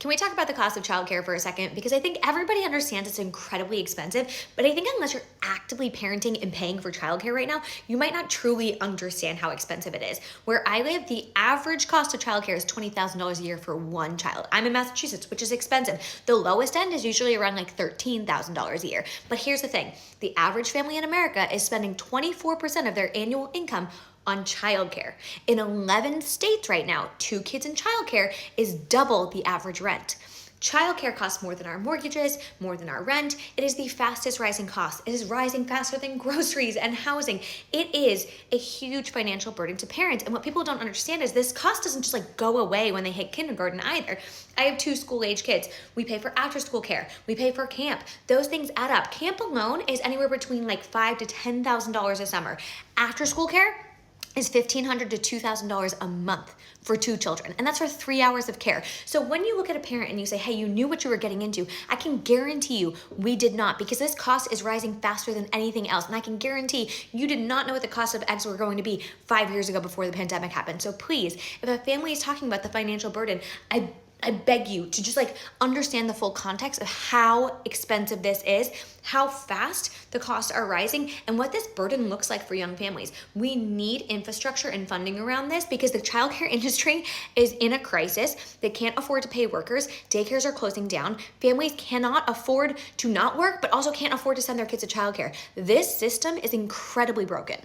Can we talk about the cost of childcare for a second? Because I think everybody understands it's incredibly expensive, but I think unless you're actively parenting and paying for childcare right now, you might not truly understand how expensive it is. Where I live, the average cost of childcare is $20,000 a year for one child. I'm in Massachusetts, which is expensive. The lowest end is usually around like $13,000 a year. But here's the thing, the average family in America is spending 24% of their annual income on childcare. In 11 states right now, 2 kids in childcare is double the average rent. Childcare costs more than our mortgages, more than our rent. It is the fastest rising cost. It is rising faster than groceries and housing. It is a huge financial burden to parents. And what people don't understand is this cost doesn't just like go away when they hit kindergarten either. I have 2 school-age kids. We pay for after-school care. We pay for camp. Those things add up. Camp alone is anywhere between like $5,000 to $10,000 a summer. After-school care is $1,500 to $2,000 a month for 2 children. And that's for 3 hours of care. So when you look at a parent and you say, hey, you knew what you were getting into, I can guarantee you we did not, because this cost is rising faster than anything else. And I can guarantee you did not know what the cost of eggs were going to be 5 years ago before the pandemic happened. So please, if a family is talking about the financial burden, I beg you to just like understand the full context of how expensive this is, how fast the costs are rising, and what this burden looks like for young families. We need infrastructure and funding around this because the childcare industry is in a crisis. They can't afford to pay workers. Daycares are closing down. Families cannot afford to not work, but also can't afford to send their kids to childcare. This system is incredibly broken.